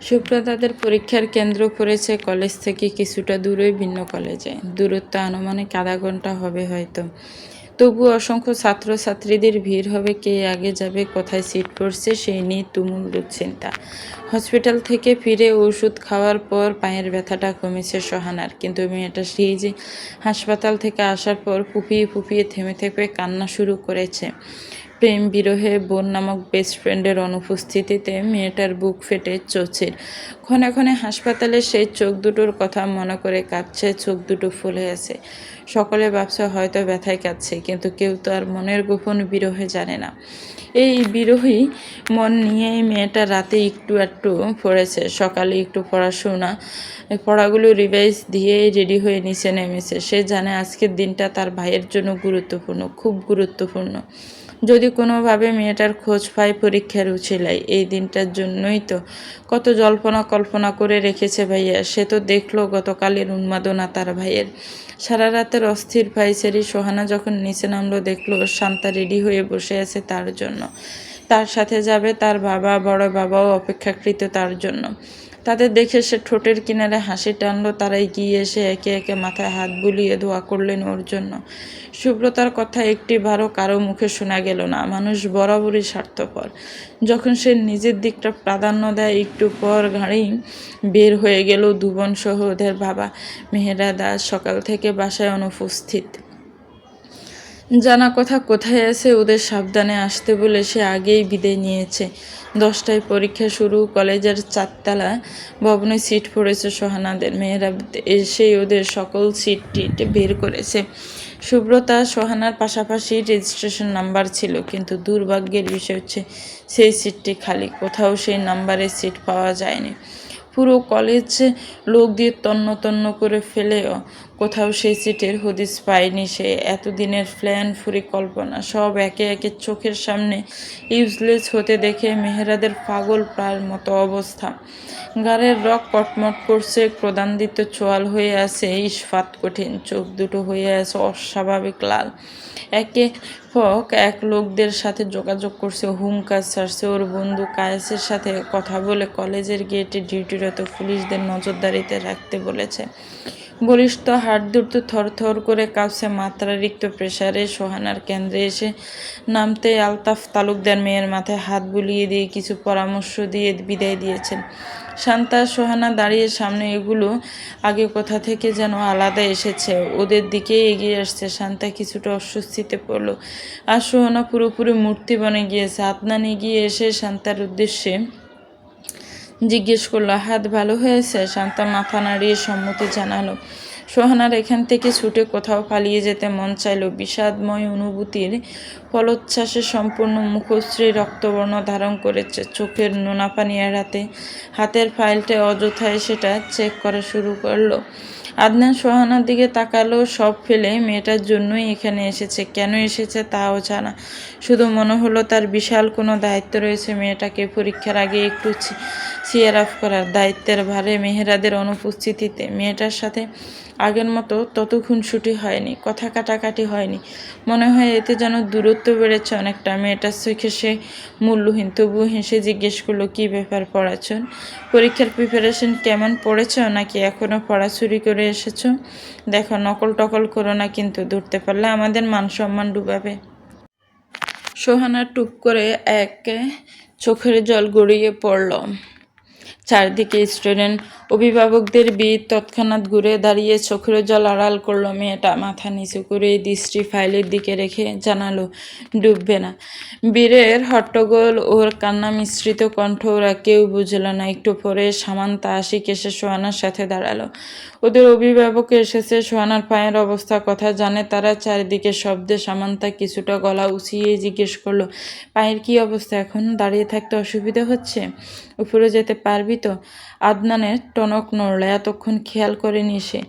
সুপ্রতাদের পরীক্ষার কেন্দ্র পড়েছে কলেজ থেকে কিছুটা দূরে ভিন্ন কলেজে। দূরত্ব আনুমানিক আধা ঘন্টা হবে হয়তো। তবু অসংখ্য ছাত্রছাত্রীদের ভিড় হবে, কে আগে যাবে, কোথায় সিট পড়ছে সেই নিয়ে তুমুল দুশ্চিন্তা। হসপিটাল থেকে ফিরে ওষুধ খাওয়ার পর পায়ের ব্যথাটা কমেছে সোহানার, কিন্তু মেয়েটা সেই যে হাসপাতাল থেকে আসার পর ফুপিয়ে ফুপিয়ে থেমে থেমে কান্না শুরু করেছে। প্রেম বিরহে বোন নামক বেস্ট ফ্রেন্ডের অনুপস্থিতিতে মেয়েটার বুক ফেটে চৌচির। ক্ষণে ক্ষণে হাসপাতালে সেই চোখ দুটোর কথা মনে করে কাঁদছে, চোখ দুটো ফুলে আছে। সকলে ভাবছে হয়তো ব্যথায় কাঁদছে, কিন্তু কেউ তো আর মনের গোপন বিরহে জানে না। এই বিরহী মন নিয়েই মেয়েটা রাতে একটু একটু পড়েছে, সকালে একটু পড়াগুলো রিভাইজ দিয়ে রেডি হয়ে নিচে নেমেছে। সে জানে আজকের দিনটা তার ভাইয়ের জন্য গুরুত্বপূর্ণ, খুব গুরুত্বপূর্ণ। যদি কোনোভাবে মেয়েটার খোঁজ পায় পরীক্ষার উছিলায়, এই দিনটার জন্যই তো কত জল্পনা কল্পনা করে রেখেছে ভাইয়া। সে তো দেখলো গতকালের উন্মাদনা তার ভাইয়ের। সারা রাতের অস্থির পাইচারি সোহানা যখন নিচে নামলো, দেখলো শান্তা রেডি হয়ে বসে আছে তার জন্য। তার সাথে যাবে তার বাবা, বড় বাবাও অপেক্ষাকৃত তার জন্য। তাদের দেখে সে ঠোঁটের কিনারে হাসি টানলো। তারাই গিয়ে এসে একে একে মাথায় হাত বুলিয়ে দোয়া করলেন ওর জন্য। সুব্রতার কথা একটিবারও কারো মুখে শোনা গেল না। মানুষ বরাবরই স্বার্থপর। যখন সে নিজের দিকটা প্রাধান্য দেয়, একটু পর গাড়ি বের হয়ে গেল। দুবন সহ ওদের বাবা মেহেরা দাস সকাল থেকে বাসায় অনুপস্থিত। জানা কথা কোথায় আছে, ওদের সাবধানে আসতে বলে সে আগেই বিদায় নিয়েছে। 10টায় পরীক্ষা শুরু। কলেজের 4তলা ভবনে সিট পড়েছে সোহানাদের। মেয়েরা এসেই ওদের সকল সিট বের করেছে। সুব্রতা সোহানার পাশাপাশি রেজিস্ট্রেশন নাম্বার ছিল, কিন্তু দুর্ভাগ্যের বিষয় হচ্ছে সেই সিটটি খালি। কোথাও সেই নাম্বারের সিট পাওয়া যায়নি। পুরো কলেজ লোক দিয়ে তন্ন তন্ন করে ফেলেও কোথাও সেই সিটের হদিস পায়নি সে। এতদিনের প্ল্যান পরিকল্পনা সব একে একে চোখের সামনে ইউজলেস হতে দেখে মেহেরাদের পাগল প্রায়ের মতো অবস্থা। গাড়ের রক কটমট করছে, ক্রোধান্বিত চোয়াল হয়ে আছে ইস্পাত কঠিন, চোখ দুটো হয়ে আছে অস্বাভাবিক লাল। একে এক লোকদের সাথে যোগাযোগ করছে, হুঙ্কার ছাড়ছে। ওর বন্ধু কায়েসের সাথে কথা বলে কলেজের গেটে ডিউটিরত পুলিশদের নজরদারিতে রাখতে বলেছে। বলিষ্ঠ হাড় দুটো থরথর করে কাঁপছে মাত্রাতিরিক্ত প্রেসারে। সোহানার কেন্দ্রে এসে নামতে আলতাফ তালুকদার মেয়ের মাথায় হাত বুলিয়ে দিয়ে কিছু পরামর্শ দিয়ে বিদায় দিয়েছেন। শান্তা সোহানা দাঁড়িয়ে সামনে। এগুলো আগে কোথা থেকে যেন আলাদা এসেছে, ওদের দিকেই এগিয়ে আসছে। শান্তা কিছুটা অস্বস্তিতে পড়ল। আর সোহানা পুরোপুরি মূর্তি বনে গিয়েছে। আদনান এগিয়ে এসে শান্তার উদ্দেশ্যে জিজ্ঞেস করলো, হাত ভালো হয়েছে? শান্তা মাথা নাড়িয়ে সম্মতি জানালো। সোহানার এখান থেকে ছুটে কোথাও পালিয়ে যেতে মন চাইল। বিষাদময় অনুভূতির ফলোচ্ছ্বাসে সম্পূর্ণ মুখশ্রী রক্তবর্ণ ধারণ করেছে। চোখের নোনা পানি এড়াতে হাতের ফাইলটা অযথায় সেটা চেক করা শুরু করলো। আদনান সোহানার দিকে তাকালো। সব ফেলে মেয়েটার জন্যই এখানে এসেছে। কেন এসেছে তাও জানা, শুধু মনে হলো তার বিশাল কোনো দায়িত্ব রয়েছে। মেয়েটাকে পরীক্ষার আগে একটু চিয়ার আপ করার দায়িত্বের ভারে মেহেরাদের অনুপস্থিতিতে মেয়েটার সাথে আগের মতো ততক্ষণ ছুটি হয়নি, কথা কাটাকাটি হয়নি। মনে হয় এতে যেন দূরত্ব বেড়েছে অনেকটা। মেয়েটার চোখে সে মূল্যহীন। তবুও হেসে জিজ্ঞেস করলো, কী ব্যাপার পড়াচ্ছ? পরীক্ষার প্রিপারেশন কেমন পড়েছ, নাকি এখনও পড়া চুরি করে এসেছো? দেখো, নকল টকল করো না কিন্তু, ধরতে পারলে আমাদের মান সম্মান ডুবাবে। সোহানা টুপ করে এক চোখের জল গড়িয়ে পড়ল। চারদিকে স্টুডেন্ট, অভিভাবকদের ভিড়। তৎক্ষণাৎ ঘুরে দাঁড়িয়ে চোখের জল আড়াল করলো মেয়েটা। মাথা নিচু করে দৃষ্টি ফাইলের দিকে রেখে জানালো, ডুববে না। বীরের হট্টগোল, ওর কান্না মিশ্রিত কণ্ঠ, ওরা কেউ বুঝল না। একটু পরে সামান্তা আশিক এসে সোহানার সাথে দাঁড়ালো। ওদের অভিভাবক এসেছে। সোহানার পায়ের অবস্থা কথা জানে তারা। চারিদিকে শব্দে সামান্তা কিছুটা গলা উঁচিয়ে জিজ্ঞেস করলো, পায়ের কী অবস্থা? এখন দাঁড়িয়ে থাকতে অসুবিধা হচ্ছে? উপরে যেতে পারবি তো? আদনানের টনক নড়ল। এতক্ষণ খেয়াল করেনি সে।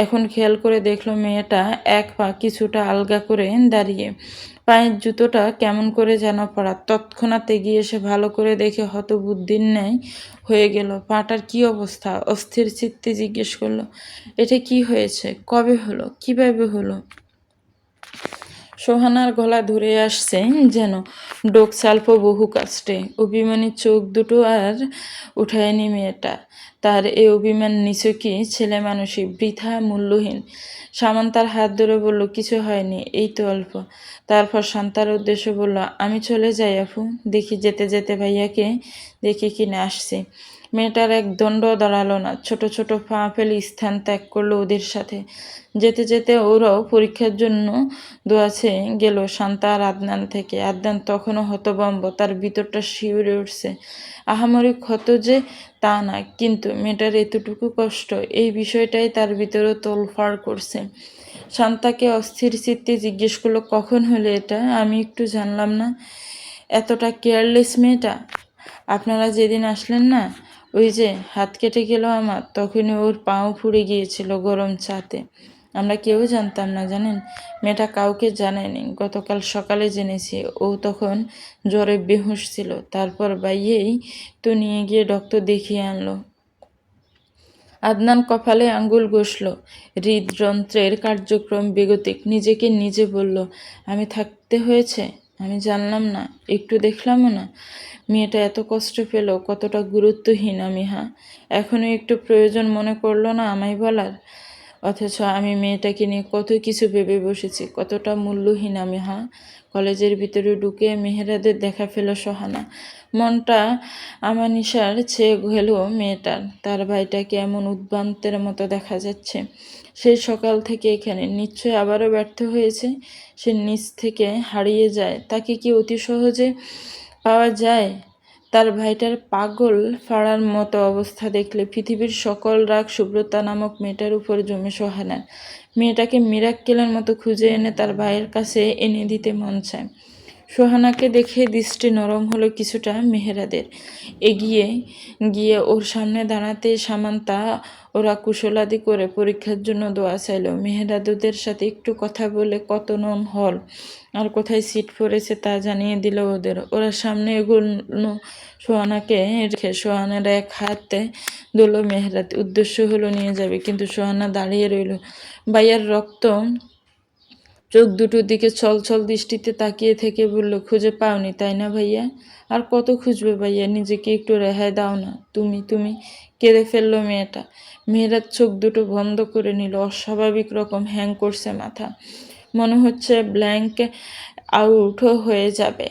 এখন খেয়াল করে দেখলো মেয়েটা এক পা কিছুটা আলগা করে দাঁড়িয়ে। পায়ের জুতোটা কেমন করে যেন পড়া। তৎক্ষণাৎ এগিয়ে এসে ভালো করে দেখে হতবুদ্ধির ন্যায় হয়ে গেল। পাটার কী অবস্থা? অস্থির চিত্তে জিজ্ঞেস করলো, এটা কি হয়েছে? কবে হলো? কিভাবে হলো? সোহানার গলা ধরে আসছে যেন ডোক স্বল্প বহু কাষ্টে। অভিমানী চোখ দুটো আর উঠায়নি মেয়েটা। তার এ অভিমান নিছকই ছেলে মানুষই, বৃথা, মূল্যহীন। সামান্তার হাত ধরে বলল, কিছু হয়নি, এই তো অল্প। তারপর শান্তার উদ্দেশ্যে বলল, আমি চলে যাই আপু, দেখি যেতে যেতে ভাইয়াকে দেখি কিনে আসছি। মেয়েটার এক দণ্ড দাঁড়ালো না, ছোট ছোট পা ফেলে স্থান ত্যাগ করলো ওদের সাথে। যেতে যেতে ওরাও পরীক্ষার জন্য দোয়াছে গেল শান্তা আর আদনান থেকে। আদনান তখনও হতভম্ব, তার ভিতরটা শিউরে উঠছে। আহামরি ক্ষত যে তা না, কিন্তু মেয়েটার এতটুকু কষ্ট, এই বিষয়টাই তার ভিতরে তোলফাড় করছে। শান্তাকে অস্থির চিত্তে জিজ্ঞেস করলো, কখন হলো এটা? আমি একটু জানলাম না। এতটা কেয়ারলেস মেয়েটা। আপনারা যেদিন আসলেন না, ওই যে হাত কেটে গেল আমার, তখনই ওর পাও পুড়ে গিয়েছিল গরম চাতে। আমরা কেউ জানতাম না, জানেন? মেয়েটা কাউকে জানায়নি। গতকাল সকালে জেনেছি। ও তখন জ্বরে বেহুঁশ ছিল। তারপর বাইয়েই তো নিয়ে গিয়ে ডক্টর দেখিয়ে আনলো। আদনান কপালে আঙ্গুল ঘষল। হৃদযন্ত্রের কার্যক্রম বেগতিক। নিজেকে নিজে বলল, আমি থাকতে হয়েছে, আমি জানলাম না, একটু দেখলামও না। মেয়েটা এত কষ্ট পেল, কতটা গুরুত্বহীন আমি। এখনো একটু প্রয়োজন মনে করলো না আমায় বলার? অথচ আমি মেয়েটাকে নিয়ে কত কিছু ভেবে বসেছি, কতটা মূল্যহীন আমি। কলেজের ভিতরে ঢুকে মেহেরাদের দেখা পেল সোহানা। মনটা আমানিশার ছেয়ে গেল মেয়েটার। তার ভাইটাকে এমন উদ্ভ্রান্তের মতো দেখা যাচ্ছে। সেই সকাল থেকে এখানে, নিশ্চয় আবারও ব্যর্থ হয়েছে। সে নিজ থেকে হারিয়ে যায়, তাকে কি অতি সহজে পাওয়া যায়? তার ভাইটার পাগল ফাড়ার মতো অবস্থা দেখলে পৃথিবীর সকল রাগ সুব্রতা নামক মেয়েটার উপর জমে সোহানার। মেয়েটাকে মিরাক্কেলের মতো খুঁজে এনে তার ভাইয়ের কাছে এনে দিতে মন চায়। সোহানাকে দেখে দৃষ্টি নরম হলো কিছুটা মেহেরাদের। এগিয়ে গিয়ে ওর সামনে দাঁড়াতে সামান্তা ওরা কুশলাদি করে পরীক্ষার জন্য দোয়া চাইল। মেহেরাদ ওদের সাথে একটু কথা বলে কত নন হল আর কোথায় সিট পড়েছে তা জানিয়ে দিল ওদের। ওরা সামনে এগোলো সোহানাকে রেখে। সোহানার এক হাতে ধরল মেহেরাদ, উদ্দেশ্য হলো নিয়ে যাবে, কিন্তু সোহানা দাঁড়িয়ে রইল। ভাইয়ার রক্ত চোখ দুটোর দিকে ছলছল দৃষ্টিতে তাকিয়ে থেকে বলল, খুঁজে পাওনি তাই না ভাইয়া? আর কত খুঁজবে ভাইয়া, নিজেকে একটু রেহাই দাও না। তুমি তুমি কেঁদে ফেললো মেয়েটা। মেয়েরার চোখ দুটো বন্ধ করে নিল। অস্বাভাবিক রকম হ্যাং করছে মাথা, মনে হচ্ছে ব্ল্যাঙ্ক আউট হয়ে যাবে।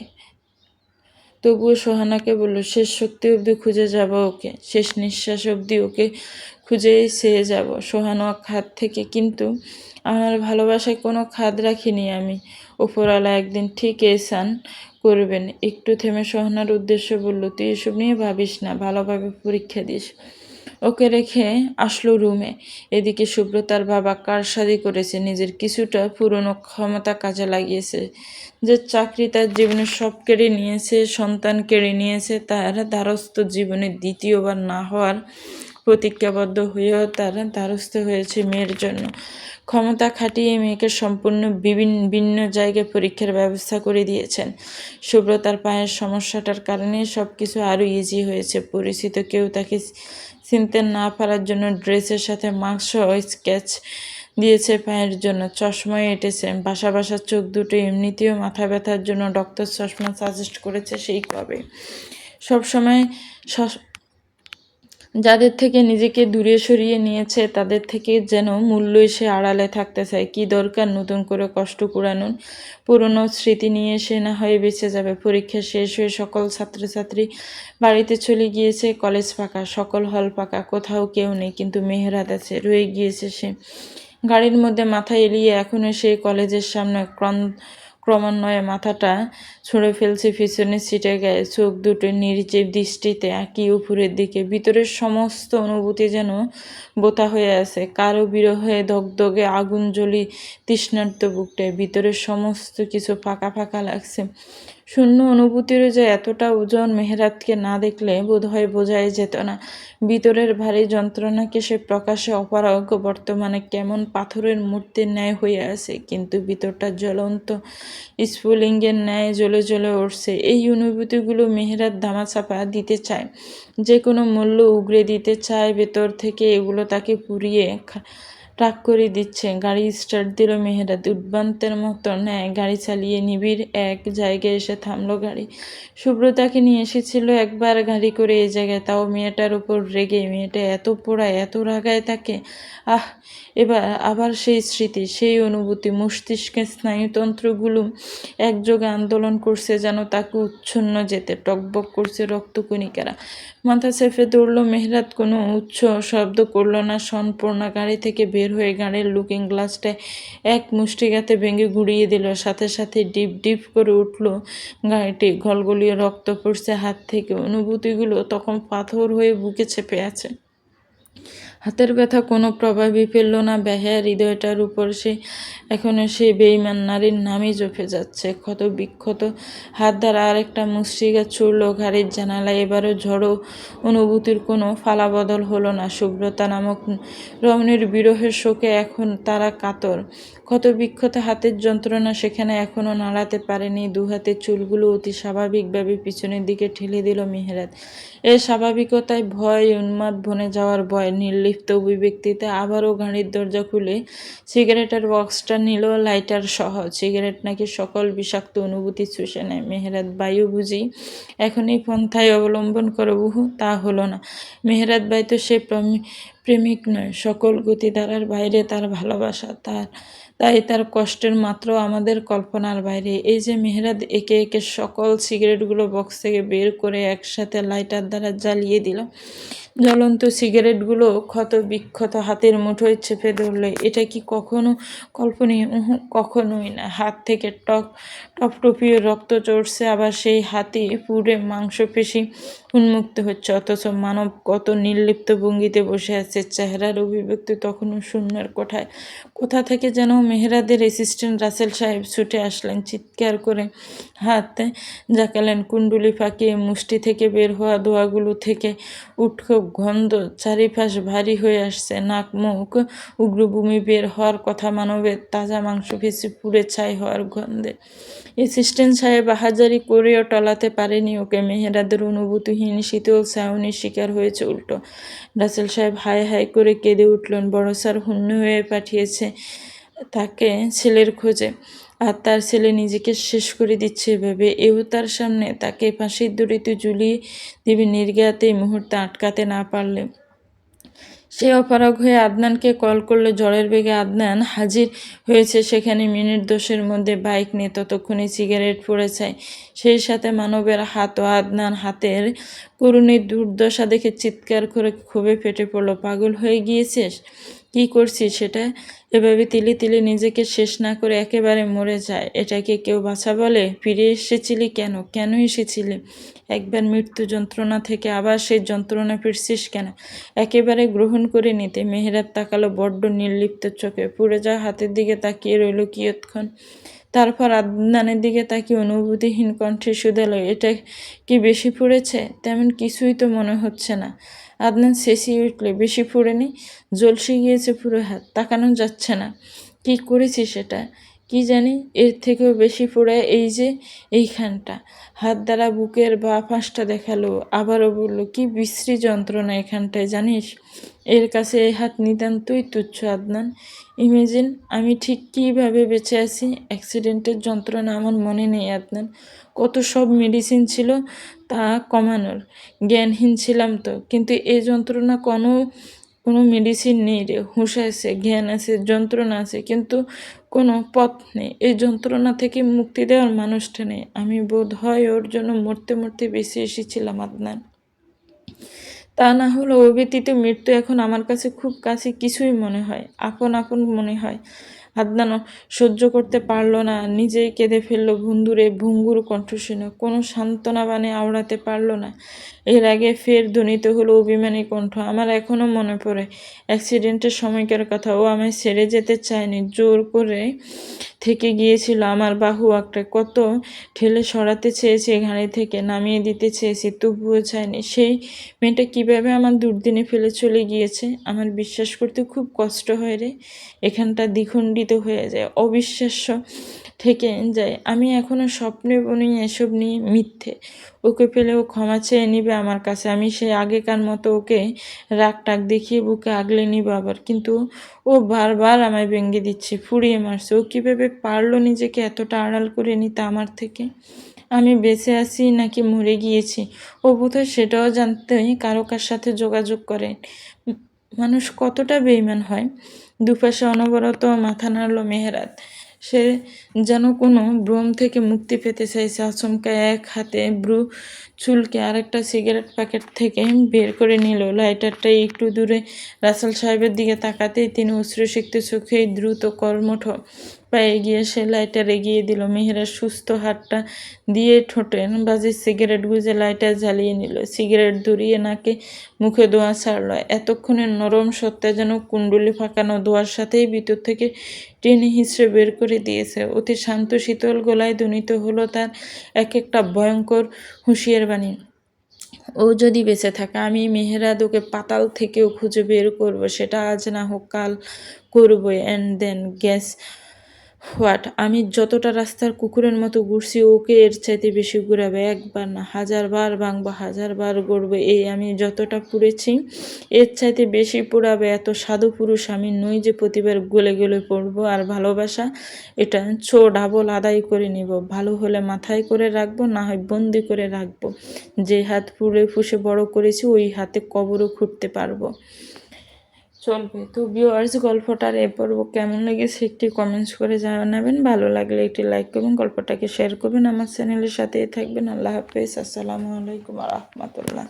তবুও সোহানাকে বলল, শেষ শক্তি অবধি খুঁজে যাব ওকে, শেষ নিঃশ্বাস অবধি ওকে খুঁজেই চেয়ে যাব। সোহানা খাদ থেকে, কিন্তু আমার ভালোবাসায় কোনো খাদ রাখিনি আমি। ওপরওয়ালা একদিন ঠিক এহসান করবেন। একটু থেমে সোহানার উদ্দেশ্যে বলল, তুই এসব নিয়ে ভাবিস না, ভালোভাবে পরীক্ষা দিস। ওকে রেখে আসলো রুমে। এদিকে সুব্রতার বাবা কারসাজি করেছে, নিজের কিছুটা পুরনো ক্ষমতা কাজে লাগিয়েছে। যে চাকরি তার জীবনের সব কেড়ে নিয়েছে, সন্তান কেড়ে নিয়েছে, তার দ্বারস্থ জীবনে দ্বিতীয়বার না হওয়ার প্রতিজ্ঞাবদ্ধ হয়েও তার দ্বারস্থ হয়েছে মেয়ের জন্য। ক্ষমতা খাটিয়ে মেয়েকে সম্পূর্ণ ভিন্ন জায়গায় পরীক্ষার ব্যবস্থা করে দিয়েছেন। সুব্রতার পায়ের সমস্যাটার কারণে সব কিছু আরও ইজি হয়েছে। পরিচিত কেউ তাকে চিনতে না পারার জন্য ড্রেসের সাথে মাস্ক সহ স্কেচ দিয়েছে পায়ের জন্য। চশমায় এঁটেছে বাসা বাসা চোখ দুটো। এমনিতেও মাথা ব্যথার জন্য ডক্টর চশমা সাজেস্ট করেছে সেই কবে। সবসময় যাদের থেকে নিজেকে দূরে সরিয়ে নিয়েছে তাদের থেকে যেন মূল্যই সে আড়ালে থাকতে চায়। কি দরকার নতুন করে কষ্ট কুড়ানোর? পুরনো স্মৃতি নিয়ে সে না হয়ে বেঁচে যাবে। পরীক্ষা শেষ হয়ে সকল ছাত্রছাত্রী বাড়িতে চলে গিয়েছে। কলেজ ফাঁকা, সকল হল ফাঁকা, কোথাও কেউ নেই, কিন্তু মেহেরাত আছে, রয়ে গিয়েছে সে। গাড়ির মধ্যে মাথা এলিয়ে এখনও সেই কলেজের সামনে ক্রমান্বয়ে মাথাটা ছুঁড়ে ফেলছে পিছনের সিটের গায়ে। চোখ দুটো নির্জীব দৃষ্টিতে একই উপরের দিকে। ভিতরের সমস্ত অনুভূতি যেন বোতা হয়ে আছে। কারো বিরহে দগদগে আগুন জ্বলি তৃষ্ণার্ত বুকটায়। ভিতরের সমস্ত কিছু ফাঁকা ফাঁকা লাগছে। শূন্য অনুভূতিরও যে এতটা ওজন মেহেরাতকে না দেখলে বোধহয় বোঝাই যেত না। ভিতরের ভারী যন্ত্রণাকে সে প্রকাশে অপারগ, বর্তমানে কেমন পাথরের মূর্তির ন্যায় হয়ে আছে, কিন্তু ভিতরটা জ্বলন্ত স্ফুলিঙ্গের ন্যায় জ্বলে জ্বলে উঠছে। এই অনুভূতিগুলো মেহেরাত ধামাচাপা দিতে চায়, যে কোনো মূল্য উগরে দিতে চায় ভেতর থেকে। এগুলো তাকে পুড়িয়ে রাগ করে দিচ্ছে। গাড়ি স্টার্ট দিল মেহেরাত। উদ্ভ্রান্তের মতো ন্যায় গাড়ি চালিয়ে নিবিড় এক জায়গায় এসে থামলো গাড়ি। সুব্রতাকে নিয়ে এসেছিল একবার গাড়ি করে এই জায়গায়, তাও মেয়েটার উপর রেগে। মেয়েটা এত পোড়ায়, এত রাগায় তাকে। আহ, এবার আবার সেই স্মৃতি, সেই অনুভূতি। মস্তিষ্কের স্নায়ুতন্ত্রগুলো একযোগে আন্দোলন করছে, যেন তাকে উচ্ছন্ন যেতে। টকবক করছে রক্তকণিকারা। মাথা চেপে দৌড়ল মেহরাত। কোনো উচ্চ শব্দ করল না। সম্পূর্ণ গাড়ি থেকে বের হয়ে গাড়ির লুকিং গ্লাসটায় এক মুষ্টিঘাতে ভেঙে গুঁড়িয়ে দিল। সাথে সাথে ডিপ ডিপ করে উঠল গাড়িটি। গলগলিয়ে রক্ত পড়ছে হাত থেকে। অনুভূতিগুলো তখন পাথর হয়ে বুকে চেপে আছে। হাতের ব্যথা কোনো প্রভাবই ফেলল না বেহায়া হৃদয়টার উপর। এখনো সেই বেইমান নারীর নামই জপে যাচ্ছে। ক্ষত বিক্ষত হাত দ্বারা আরেকটা মুষ্টিঘাত ছুড়ল ঘাড়ির জানালায়। এবারও ঝড়ো অনুভূতির কোনো ফালাবদল হলো না। সুব্রতা নামক রমণীর বিরহের শোকে এখন তারা কাতর। ক্ষত বিক্ষত হাতের যন্ত্রণা সেখানে এখনো নাড়াতে পারেনি। দুহাতের চুলগুলো অতি স্বাভাবিকভাবে পিছনের দিকে ঠেলে দিল মেহেরাত। এ স্বাভাবিকতায় ভয়, উন্মাদ বনে যাওয়ার ভয়, নির্লিপ্ত অভিব্যক্তিতে আবারও গাড়ির দরজা খুলে সিগারেটের বক্সটা নিল, লাইটার সহ। সিগারেট নাকি সকল বিষাক্ত অনুভূতি চুষে নেয়। মেহেরাত বায়ু বুঝি এখন এই পন্থায় অবলম্বন করে? তা হলো না। মেহেরাত বাই তো সে প্রেমিক নয়। সকল গতিধারার বাইরে তার ভালোবাসা। তাই তার কষ্টের মাত্র আমাদের কল্পনার বাইরে। এই যে মেহেরাত একে একে সকল সিগারেটগুলো বক্স থেকে বের করে একসাথে লাইটার দ্বারা জ্বালিয়ে দিল। জ্বলন্ত সিগারেটগুলো ক্ষত বিক্ষত হাতের মুঠোয় চেপে ধরল। এটা কি কখনো কল্পনীয়? কখনোই না। হাত থেকে টপটপিয়ে রক্ত চড়ছে, আবার সেই হাতই পুড়ে মাংসপেশি উন্মুক্ত হচ্ছে। অথচ মানব কত নির্লিপ্ত ভঙ্গিতে বসে আছে। চেহারার অভিব্যক্তি তখনও শূন্যের কোঠায়। কোথা থেকে যেন মেহেরাদের অ্যাসিস্ট্যান্ট রাসেল সাহেব ছুটে আসলেন। চিৎকার করে হাত জাকালেন। কুণ্ডুলি ফাঁকিয়ে মুষ্টি থেকে বের হওয়া ধোঁয়াগুলো থেকে উটকো গন্ধ চারিপাশ ভারী হয়ে আসছে। নাক মুখ উগ্রভূমি বের হওয়ার কথা মানবের তাজা মাংসপেশি পুড়ে ছাই হওয়ার গন্ধে। অ্যাসিস্ট্যান্ট সাহেব আহাজারি করেও টলাতে পারেনি ওকে। মেহেরাদের অনুভূতিহীন শীতল ছাউনির শিকার হয়েছে উল্টো। রাসেল সাহেব হায় হায় করে কেঁদে উঠলেন। বড় স্যার হুন্য হয়ে পাঠিয়েছে তাকে ছেলের খোঁজে, আর তার ছেলে নিজেকে শেষ করে দিচ্ছে ভেবে এও তার সামনে। তাকে ফাঁসির দড়িতে ঝুলিয়ে দিবে নির্ঘাত এই মুহূর্তে আটকাতে না পারলে। সে অপারগ হয়ে আদনানকে কল করলে। ঝড়ের বেগে আদনান হাজির হয়েছে সেখানে মিনিট 10-এর মধ্যে। বাইক নিয়ে। ততক্ষণে সিগারেট পড়ে যায়। সেই সাথে মানবের হাতও। আদনান হাতের করুণীর দুর্দশা দেখে চিৎকার করে ক্ষোভে ফেটে পড়ল। পাগল হয়ে গিয়েছিস? কি করছিস সেটা? এভাবে তিলে তিলে নিজেকে শেষ না করে একেবারে মরে যায়, এটাকে কেউ বাঁচা বলে? ফিরে এসেছিলি কেন? কেন এসেছিলি? একবার মৃত্যু যন্ত্রণা থেকে আবার সেই যন্ত্রণা ফিরছিস কেন? একেবারে গ্রহণ করে নিতে। মেহেরাত তাকালো বড্ড নির্লিপ্ত চোখে। পুড়ে যাওয়া হাতের দিকে তাকিয়ে রইল কিয়ৎক্ষণ। তারপর আদনানের দিকে তাকিয়ে অনুভূতিহীন কণ্ঠে শুধালো, এটা কি বেশি পুড়েছে? তেমন কিছুই তো মনে হচ্ছে না। আদনান চেঁচিয়ে উঠলে, বেশি পুড়েনি? ঝলসে গিয়েছে পুরো হাত, তাকানো যাচ্ছে না। কি করেছি সেটা? কি জানি, এর থেকেও বেশি পোড়ে এই যে এইখানটা। হাত দ্বারা বুকের বাঁ পাশটা দেখালো। আবারও বলল, কি বিশ্রী যন্ত্রণা এখানটায় জানিস? এর কাছে এই হাত নিতান্তই তুচ্ছ আদনান। ইমেজিন আমি ঠিক কীভাবে বেঁচে আছি। অ্যাক্সিডেন্টের যন্ত্রণা আমার মনে নেই আদনান। কত সব মেডিসিন ছিল তা কমানোর। জ্ঞানহীন ছিলাম তো, কিন্তু এই যন্ত্রণা কোনো মেডিসিন নেই রে। হুঁশ আছে, জ্ঞান আছে, যন্ত্রণা আছে, কিন্তু কোনো পথ নেই। এই যন্ত্রণা থেকে মুক্তি দেওয়ার মানুষটা নেই। আমি বোধ হয় ওর জন্য মরতে মরতে বেঁচে এসেছিলাম আদনান। তা না হলে ও ব্যতীত মৃত্যু এখন আমার কাছে খুব কাছে কিছুই মনে হয়, আপন আপন মনে হয়। আদনান সহ্য করতে পারল না, নিজেই কেঁদে ফেলল। বন্ধুরে ভঙ্গুর কণ্ঠ শুনে কোনো সান্ত্বনা বাণী আওড়াতে পারল না। এর আগে ফের ধ্বনিত হলো অভিমানী কণ্ঠ, আমার এখনো মনে পড়ে অ্যাক্সিডেন্টের সময়কার কথা। ও আমায় ছেড়ে যেতে চায়নি, জোর করে থেকে গিয়েছিল আমার বাহু আঁকড়ে। কত ঠেলে সরাতে চেয়েছি, গাড়ি থেকে নামিয়ে দিতে চেয়েছি, তবুও চায়নি। সেই মেয়েটা কীভাবে আমার দুর্দিনে ফেলে চলে গিয়েছে। আমার বিশ্বাস করতে খুব কষ্ট হয় রে। এখানটা দ্বিখণ্ডিত হয়ে যায়, অবিশ্বাস্য থেকে যায়। আমি এখনো স্বপ্নে বনি এসব নিয়ে মিথ্যে। ওকে পেলে ও ক্ষমা চেয়ে নিবে আমার কাছে। আমি সেই আগেকার মতো ওকে রাগ টাগ দেখিয়ে বুকে আগলে নিব আবার, কিন্তু ও বারবার আমায় ব্যঙ্গে দিচ্ছে, ফুঁড়িয়ে মারছে। ও কীভাবে পারলো নিজেকে এতটা আড়াল করে নিতে আমার থেকে? আমি বেঁচে আছি নাকি মরে গিয়েছি ও বোধহয় সেটাও জানতে কারো কার সাথে যোগাযোগ করে। মানুষ কতটা বেইমান হয়। দুপাশে অনবরত মাথা নাড়ল মেহেরাত। সে যেন কোনো ভ্রম থেকে মুক্তি পেতে চাইছে। আচমকা এক হাতে ব্রু চুলকে আরেকটা সিগারেট প্যাকেট থেকে বের করে নিল। লাইটারটা একটু দূরে রাসেল সাহেবের দিকে তাকাতেই তিনি অশ্রুসিক্ত চোখেই দ্রুত কর্মঠ পায়ে গিয়ে সে লাইটার এগিয়ে দিল। মেহেরার সুস্থ হাতটা দিয়ে ঠোঁটের বাজে সিগারেট গুঁজে লাইটার জ্বালিয়ে নিল। সিগারেট ধরিয়ে নাকে মুখে ধোঁয়া ছাড়ল। এতক্ষণে নরম সত্তা যেন কুণ্ডলি ফাঁকানো ধোঁয়ার সাথেই ভিতর থেকে টেনে হিঁচড়ে বের করে দিয়েছে। অতি শান্ত শীতল গলায় ধ্বনিত হলো তার এক একটা ভয়ঙ্কর হুঁশিয়ার বাণী। ও যদি বেঁচে থাকে, আমি মেহেরাদ ওকে পাতাল থেকেও খুঁজে বের করব। সেটা আজ না হোক কাল করবো। And then guess what? আমি যতটা রাস্তার কুকুরের মতো ঘুরছি, ওকে এর চাইতে বেশি ঘুরাবে। একবার না, 1000বার ভাঙবো, 1000বার গড়বো। এই আমি যতটা পুড়েছি, এর চাইতে বেশি পোড়াবে। এত সাধু পুরুষ আমি নই যে প্রতিবার গলে গলে পড়বো। আর ভালোবাসা, এটা ডাবল আদায় করে নিব। ভালো হলে মাথায় করে রাখবো, না হয় বন্দি করে রাখবো। যে হাত পুড়ে ফুসে বড় করেছি, ওই হাতে কবরও খুঁড়তে পারবো। চলবে। তো ভিউয়ার্স, গল্পটার এ পর্ব কেমন লেগেছে একটি কমেন্টস করে জানাবেন। ভালো লাগলে একটি লাইক করবেন, গল্পটাকে শেয়ার করবেন, আমার চ্যানেলের সাথেই থাকবেন। আল্লাহ হাফেজ। আসসালামু আলাইকুম ওয়া রাহমাতুল্লাহ।